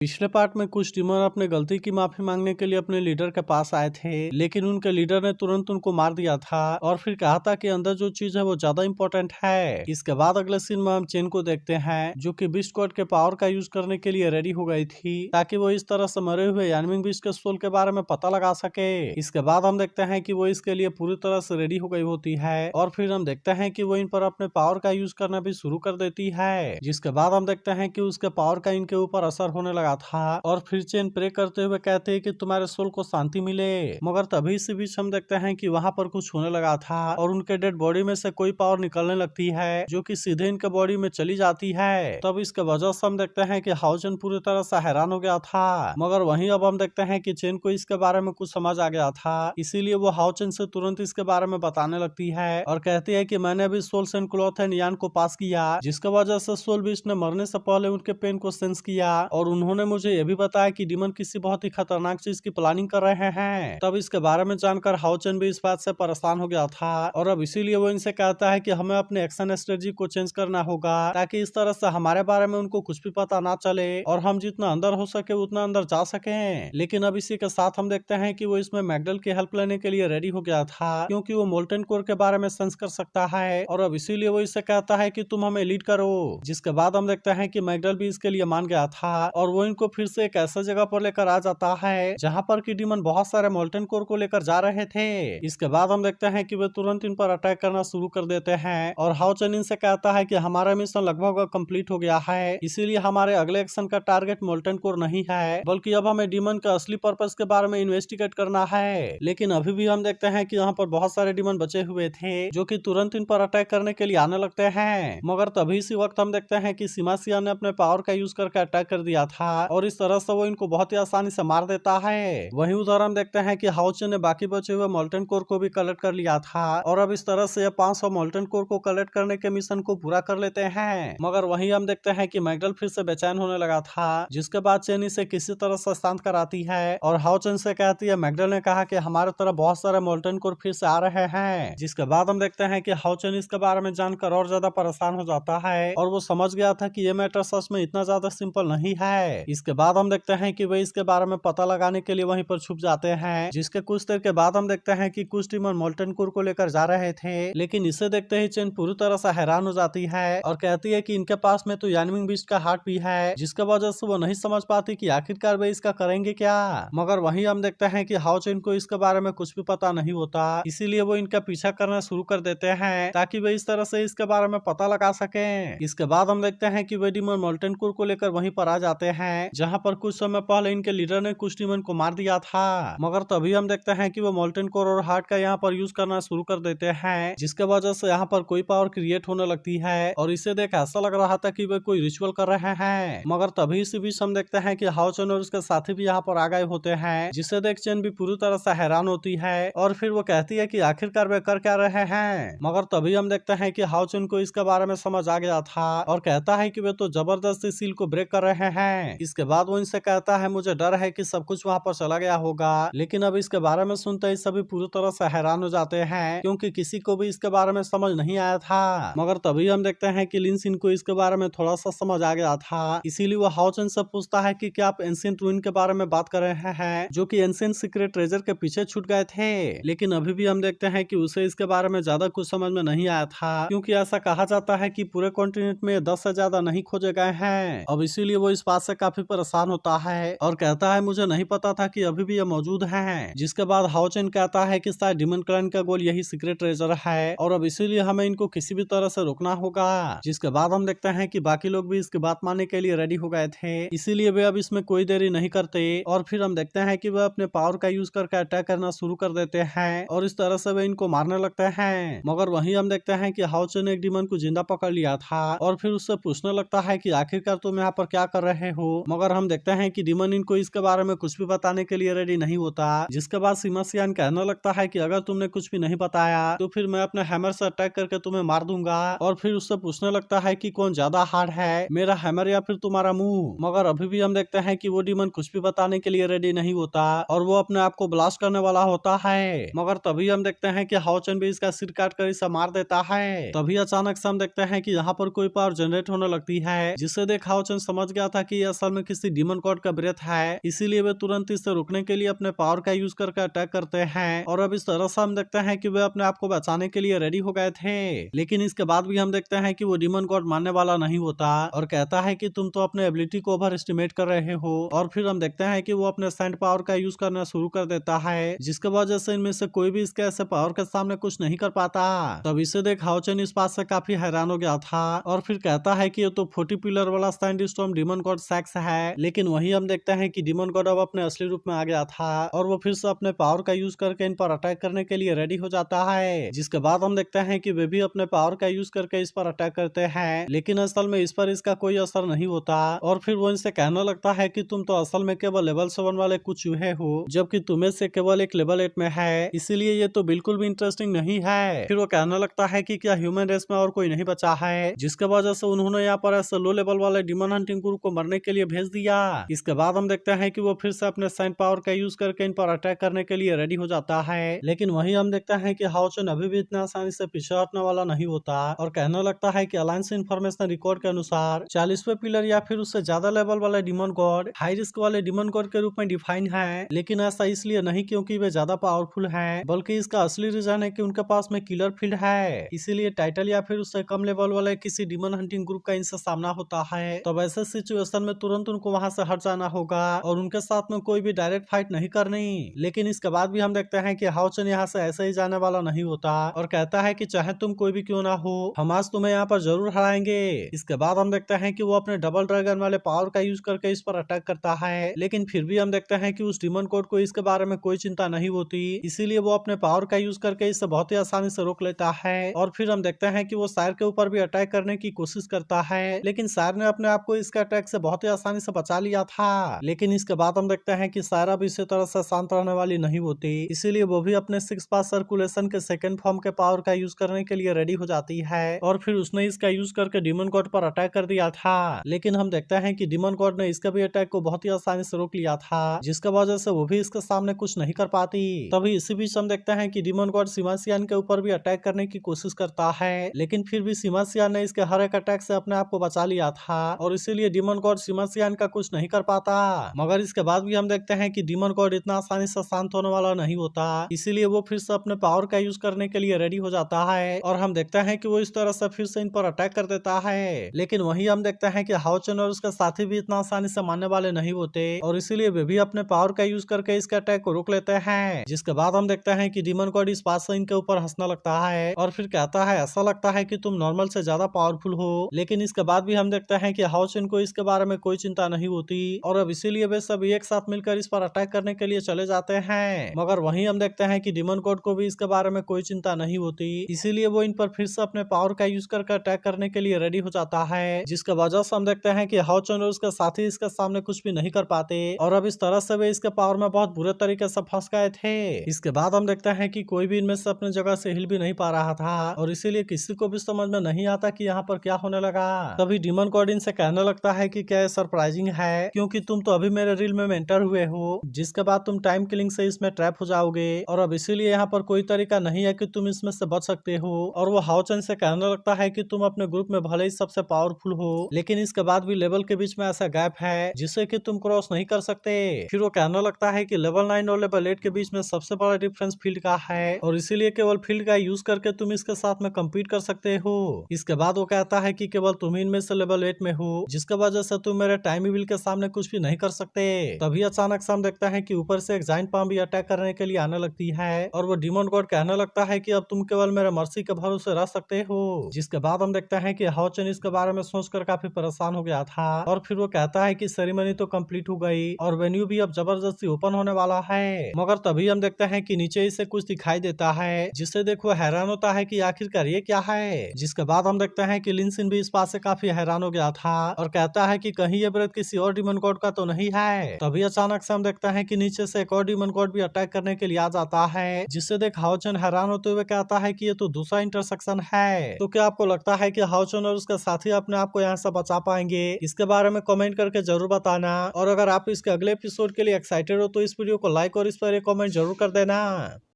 पिछले पार्ट में कुछ टीमर अपने गलती की माफी मांगने के लिए अपने लीडर के पास आए थे, लेकिन उनके लीडर ने तुरंत उनको मार दिया था और फिर कहा था कि अंदर जो चीज है वो ज्यादा इंपॉर्टेंट है। इसके बाद अगले सीन में हम चेन को देखते हैं जो कि बीस्ट गॉड के पावर का यूज करने के लिए रेडी हो गई थी ताकि वो इस तरह से मरे हुए यानमिंग बीस्ट के सोल के बारे में पता लगा सके। इसके बाद हम देखते हैं कि वो इसके लिए पूरी तरह से रेडी हो गई होती है और फिर हम देखते हैं कि वो इन पर अपने पावर का यूज करना भी शुरू कर देती है। जिसके बाद हम देखते हैं कि उसके पावर का इनके ऊपर असर होने लगा था और फिर चेन प्रे करते हुए कहते हैं कि तुम्हारे सोल को शांति मिले। मगर तभी से बीच हम देखते हैं कि वहां पर कुछ होने लगा था और उनके डेड बॉडी में से कोई पावर निकलने लगती है जो कि सीधे इनके बॉडी में चली जाती है। तब इसके वजह से हम देखते हैं कि हाउचन पूरी तरह से हैरान हो गया था, मगर वहीं अब हम देखते हैं कि चेन को इसके बारे में कुछ समझ आ गया था, इसीलिए वो हाउचन से तुरंत इसके बारे में बताने लगती है और कहती है कि मैंने अभी सोल सेंट क्लॉथ एंड यान को पास किया, जिसकी वजह से सोल बीस्ट ने मरने से पहले उनके पेन को सेंस किया और उन्होंने मुझे यह भी बताया कि डीमन किसी बहुत ही खतरनाक चीज की प्लानिंग कर रहे हैं। तब इसके बारे में जानकर हाउचन भी इस बात से परेशान हो गया था और अब इसीलिए वो इनसे कहता है कि हमें अपने एक्शन स्ट्रेटजी को चेंज करना होगा ताकि इस तरह से हमारे बारे में उनको कुछ भी पता ना चले और हम जितना अंदर हो सके उतना अंदर जा सके। लेकिन अब इसी के साथ हम देखते हैं कि वो इसमें मैगडल की हेल्प लेने के लिए रेडी हो गया था क्योंकि वो मोल्टन कोर के बारे में सेंस कर सकता है और अब इसीलिए वो इससे कहता है कि तुम हमें लीड करो। जिसके बाद हम देखते हैं कि मैगडल भी इसके लिए मान गया था और वो इनको फिर से एक ऐसा जगह पर लेकर आ जाता है जहां पर कि डीमन बहुत सारे मोल्टन कोर को लेकर जा रहे थे। इसके बाद हम देखते हैं कि वे तुरंत इन पर अटैक करना शुरू कर देते हैं और हाउचन इनसे कहता है कि हमारा मिशन लगभग कंप्लीट हो गया है, इसीलिए हमारे अगले एक्शन का टारगेट मोल्टन कोर नहीं है बल्कि अब हमें डीमन का असली पर्पस के बारे में इन्वेस्टिगेट करना है। लेकिन अभी भी हम देखते हैं कि यहाँ पर बहुत सारे डीमन बचे हुए थे जो कि तुरंत इन पर अटैक करने के लिए आने लगते हैं, मगर तभी इसी वक्त हम देखते हैं कि सीमासिया ने अपने पावर का यूज करके अटैक कर दिया था और इस तरह से वो इनको बहुत ही आसानी से मार देता है। वहीं उधर हम देखते हैं कि हाउचन ने बाकी बचे हुए मोल्टन कोर को भी कलेक्ट कर लिया था और अब इस तरह से 500 मोल्टन कोर को कलेक्ट करने के मिशन को पूरा कर लेते हैं। मगर वहीं हम देखते हैं कि मैगडल फिर से बेचैन होने लगा था, जिसके बाद चेन इसे किसी तरह से शांत कराती है और हाउचन से कहती है मैगडल ने कहा कि हमारे तरफ बहुत सारे मोल्टन कोर फिर से आ रहे हैं। जिसके बाद हम देखते हैं कि हाउचन इसके बारे में जानकर और ज्यादा परेशान हो जाता है और वो समझ गया था कि ये मैटर सच में इतना ज्यादा सिंपल नहीं है। इसके बाद हम देखते हैं कि वे इसके बारे में पता लगाने के लिए वहीं पर छुप जाते हैं, जिसके कुछ देर के बाद हम देखते हैं कि कुछ टीमर मोल्टन कोर को लेकर जा रहे थे, लेकिन इसे देखते ही चेन पूरी तरह से हैरान हो जाती है और कहती है कि इनके पास में तो यानमिंग बीस्ट का हार्ट भी है, जिसके वजह से वो नहीं समझ पाती कि आखिरकार वे इसका करेंगे क्या। मगर वहीं हम देखते हैं कि हाउचन को इसके बारे में कुछ भी पता नहीं होता, इसीलिए वो इनका पीछा करना शुरू कर देते हैं ताकि वे इस तरह से इसके बारे में पता लगा सके। इसके बाद हम देखते हैं कि वे डीमन मोल्टन कोर को लेकर वहीं पर आ जाते हैं जहां पर कुछ समय पहले इनके लीडर ने कुछ डीमन को मार दिया था, मगर तभी हम देखते हैं कि वो मोल्टन कोर और हार्ट का यहाँ पर यूज करना शुरू कर देते हैं, जिसके वजह से यहाँ पर कोई पावर क्रिएट होने लगती है और इसे देख ऐसा लग रहा था कि वे कोई रिचुअल कर रहे हैं। मगर तभी इसी बीच हम देखते हैं कि हाउचन और उसके साथी भी यहाँ पर आ गए होते हैं, जिसे देख चेन भी पूरी तरह से हैरान होती है और फिर वो कहती है कि आखिरकार वे कर क्या रहे हैं। मगर तभी हम देखते हैं कि हाउचन को इसके बारे में समझ आ गया था और कहता है कि वे तो जबरदस्ती सील को ब्रेक कर रहे हैं। इसके बाद वो इनसे कहता है मुझे डर है कि सब कुछ वहाँ पर चला गया होगा, लेकिन अब इसके बारे में सुनते ही सभी पूरी तरह से हैरान हो जाते हैं क्योंकि किसी को भी इसके बारे में समझ नहीं आया था। मगर तभी हम देखते हैं कि लिनसिन को इसके बारे में थोड़ा सा समझ आ गया था, इसीलिए वो हाउचन से पूछता है कि क्या आप एंशिएंट रूइन के बारे में बात कर रहे हैं जो कि एंशिएंट सीक्रेट ट्रेजर के पीछे छूट गए थे। लेकिन अभी भी हम देखते हैं कि उसे इसके बारे में ज्यादा कुछ समझ में नहीं आया था क्योंकि ऐसा कहा जाता है कि पूरे कॉन्टिनेंट में 10 से ज्यादा नहीं खोजे गए हैं। अब इसीलिए वो इस बात से काफी परेशान होता है और कहता है मुझे नहीं पता था कि अभी भी ये मौजूद हैं। जिसके बाद हाउचन कहता है कि शायद डीमन क्लैन का गोल यही सीक्रेट ट्रेजर है और अब इसीलिए हमें इनको किसी भी तरह से रोकना होगा। जिसके बाद हम देखते हैं कि बाकी लोग भी इसकी बात मानने के लिए रेडी हो गए थे, इसीलिए वे अब इसमें कोई देरी नहीं करते और फिर हम देखते हैं कि वे अपने पावर का यूज करके अटैक करना शुरू कर देते हैं और इस तरह से वे इनको मारने लगते हैं। मगर वहीं हम देखते हैं कि हाउचन ने एक डीमन को जिंदा पकड़ लिया था और फिर उससे पूछने लगता है कि आखिरकार तुम यहाँ पर क्या कर रहे हो। मगर हम देखते हैं कि डीमन इनको इसके बारे में कुछ भी बताने के लिए रेडी नहीं होता, जिसके बाद सीमासियान कहने लगता है कि अगर तुमने कुछ भी नहीं बताया तो फिर मैं अपने हैमर से अटैक करके तुम्हें मार दूंगा और फिर उससे पूछने लगता है कि कौन ज्यादा हार्ड है, मेरा हैमर या फिर तुम्हारा मुंह। मगर अभी भी हम देखते हैं कि वो डीमन कुछ भी बताने के लिए रेडी नहीं होता और वो अपने आप को ब्लास्ट करने वाला होता है। मगर तभी हम देखते हैं कि हाउचन भी इसका सिर काट कर इसे मार देता है। तभी अचानक से हम देखते हैं कि यहाँ पर कोई पावर जनरेट होने लगती है, जिससे देख हाउचन समझ गया था कि असल में किसी डीमन गॉड का ब्रेथ है, इसीलिए वे तुरंत इसे रोकने के लिए अपने पावर का यूज करके अटैक करते हैं और अब इस तरह से हम देखते हैं कि वे अपने आप को बचाने के लिए रेडी हो गए थे। लेकिन इसके बाद भी हम देखते हैं कि वो डीमन गॉड मानने वाला नहीं होता और कहता है कि तुम तो अपने एबिलिटी को ओवर एस्टिमेट कर रहे हो। और फिर हम देखते हैं कि वो अपने सेंट पावर का यूज करना शुरू कर देता है, जिसके वजह से इनमें से कोई भी इसके ऐसे पावर के सामने कुछ नहीं कर पाता। तब इसे देख हाओचेन इस बात से काफी हैरान हो गया था और फिर कहता है कि ये तो 40 पिलर वाला सैंडस्टॉर्म डीमन गॉड सैक्स है। लेकिन वही हम देखते हैं कि डीमन गॉड अब अपने असली रूप में आ गया था और वो फिर से अपने पावर का यूज करके इन पर अटैक करने के लिए रेडी हो जाता है। जिसके बाद हम देखते हैं कि वे भी अपने पावर का यूज करके इस पर अटैक करते हैं, लेकिन असल में इस पर इसका कोई असर नहीं होता और फिर वो इनसे कहने लगता है कि तुम तो असल में केवल लेवल 7 वाले कुछ चूहे हो, जबकि तुम्हें से केवल एक लेवल 8 में है, इसीलिए ये तो बिल्कुल भी इंटरेस्टिंग नहीं है। फिर वो कहने लगता है कि क्या ह्यूमन रेस में और कोई नहीं बचा है, जिसके वजह से उन्होंने यहाँ पर ऐसे लो लेवल वाले डीमन हंटिंग गुरु को मरने के लिए भेज दिया। इसके बाद हम देखते हैं कि वो फिर से अपने साइन पावर का यूज करके इन पर अटैक करने के लिए रेडी हो जाता है। लेकिन वहीं हम देखते हैं कि हाओचेन अभी भी इतना आसानी से पीछे हटने वाला नहीं होता और कहने लगता है कि अलायंस इन्फॉर्मेशन रिकॉर्ड के अनुसार 40वें पिलर या फिर उससे ज्यादा लेवल वाले डीमन गॉड हाई रिस्क वाले डीमन गॉड के रूप में डिफाइन है। लेकिन ऐसा इसलिए नहीं क्योंकि वे ज्यादा पावरफुल हैं, बल्कि इसका असली रीजन है कि उनके पास में किलर फील्ड है। इसीलिए टाइटल या फिर उससे कम लेवल वाले किसी डीमन हंटिंग ग्रुप का इनसे सामना होता है, तो वैसे सिचुएशन में तुरंत उनको वहां से हट जाना होगा और उनके साथ में कोई भी डायरेक्ट फाइट नहीं करनी। लेकिन इसके बाद भी हम देखते हैं कि हाओचेन यहाँ से ऐसे ही जाने वाला नहीं होता और कहता है कि चाहे तुम कोई भी क्यों ना हो, हम आज तुम्हें यहाँ पर जरूर हराएंगे। इसके बाद हम देखते हैं कि वो अपने डबल ड्रैगन वाले पावर का यूज करके इस पर अटैक करता है, लेकिन फिर भी हम देखते हैं कि उस डीमन कोड को इसके बारे में कोई चिंता नहीं होती, इसीलिए वो अपने पावर का यूज करके इसे बहुत ही आसानी से रोक लेता है। और फिर हम देखते हैं कि वो सायर के ऊपर भी अटैक करने की कोशिश करता है, लेकिन सायर ने अपने आप को इसके अटैक से बहुत ही आसानी से बचा लिया था। लेकिन इसके बाद हम देखते हैं कि सायर अब इसी तरह से शांत रहने वाली नहीं होती, इसीलिए वो भी अपने 6 पास सर्कुलेशन के सेकंड फॉर्म के पावर का यूज करने के लिए रेडी हो जाती है और फिर उसने इसका यूज करके डीमन गॉड पर अटैक कर दिया था। लेकिन हम देखते हैं कि डीमन गॉड ने इसका भी अटैक को बहुत ही आसानी से रोक लिया था, जिसके वजह से वो भी इसके सामने कुछ नहीं कर पाती। तभी इसी बीच हम देखते हैं कि डीमन गॉड सिमासियान के ऊपर भी अटैक करने की कोशिश करता है, लेकिन फिर भी सिमासियान ने इसके हर एक अटैक से अपने आप को बचा लिया था और इसीलिए डीमन गॉड सिमासियान का कुछ नहीं कर पाता। मगर इसके बाद भी हम देखते हैं कि डीमन गॉड इतना आसानी से शांत होने वाला नहीं होता, इसीलिए वो फिर से अपने पावर का यूज करने के लिए रेडी हो जाता है और हम देखते हैं कि वो इस तरह से फिर से इन पर अटैक कर देता है। लेकिन वहीं हम देखते हैं कि हाओचेन और उसके साथी भी इतना आसानी से मानने वाले नहीं होते और इसीलिए वे भी अपने पावर का यूज करके इसके अटैक को रोक लेते हैं। जिसके बाद हम देखते हैं कि डीमन गॉड इस बात से इनके ऊपर हंसने लगता है और फिर कहता है ऐसा लगता है कि तुम नॉर्मल से ज्यादा पावरफुल हो। लेकिन इसके बाद भी हम देखते हैं कि हाओचेन को इसके बारे में कोई चिंता नहीं होती और अब इसीलिए वे सब एक साथ मिलकर इस पर अटैक करने के लिए चले जाते हैं। मगर वहीं हम देखते हैं कि डीमन गॉड को भी इसके बारे में कोई चिंता नहीं होती, इसीलिए वो इन पर फिर से अपने पावर का यूज करके अटैक करने के लिए रेडी हो जाता है, जिसके वजह से हम देखते हैं कि हाओचेन और उसके साथी इसके सामने कुछ भी नहीं कर पाते और अब इस तरह से वे इसके पावर में बहुत बुरे तरीके से फंस गए थे। इसके बाद हम देखते हैं कि कोई भी इनमें से अपने जगह से हिल भी नहीं पा रहा था और इसीलिए किसी को भी समझ में नहीं आता कि यहाँ पर क्या होने लगा। तभी डीमन गॉड इनसे कहने लगता है कि क्या सरप्राइजिंग है, क्योंकि तुम तो अभी मेरे रील में एंटर हुए हो, जिसके बाद तुम टाइम किलिंग से इसमें ट्रैप हो जाओगे और अब इसीलिए यहाँ पर कोई तरीका नहीं है कि तुम इसमें से बच सकते हो। और वो हाओचेन से कहने लगता है कि तुम अपने ग्रुप में भले ही सबसे पावरफुल हो, लेकिन इसके बाद भी लेवल के बीच में ऐसा गैप है जिसे कि तुम क्रॉस नहीं कर सकते। फिर वो कहने लगता है कि लेवल 9 और लेवल 8 के बीच में सबसे बड़ा डिफरेंस फील्ड का है और इसीलिए केवल फील्ड का यूज करके तुम इसके साथ में कम्पीट कर सकते हो। इसके बाद वो कहता है कि केवल तुम इनमें से लेवल 8 में हो, जिसके वजह से तुम मेरे टाइम विल के सामने कुछ भी नहीं कर सकते। तभी अचानक से हम देखता है कि ऊपर से एक जाइंट पाम भी अटैक करने के लिए आने लगती है और वो डीमन गॉड कहने लगता है कि अब तुम केवल मेरे मर्सी के भरोसे रह सकते हो। जिसके बाद हम देखते हैं कि हाओचेन इसके बारे में सोचकर काफी परेशान हो गया था और फिर वो कहता है कि सेरेमनी तो कंप्लीट हो गई और वेन्यू भी अब जबरदस्ती ओपन होने वाला है। मगर तभी हम देखते हैं कि नीचे इसे कुछ दिखाई देता है, जिससे देखो हैरान होता है कि आखिरकार ये क्या है। जिसके बाद हम देखते हैं कि लिनसिन भी इस बात से काफी हैरान हो गया था और कहता है कि कहीं ये ब्रेथ किसी और डीमन गॉड का तो नहीं है। तभी अचानक से हम देखते हैं कि नीचे से एक और डीमन गॉड भी अटैक करने के लिए आ जाता है, जिससे देख हाओचेन हैरान होते हुए कहता है कि ये तो दूसरा इंटरसेक्शन है। तो क्या आपको लगता है कि हाओचेन और उसका साथी अपने आप को यहाँ से बचा पाएंगे? इसके बारे में कमेंट करके जरूर बताना और अगर आप इसके अगले एपिसोड के लिए एक्साइटेड हो तो इस वीडियो को लाइक और इस पर एक कमेंट जरूर कर देना।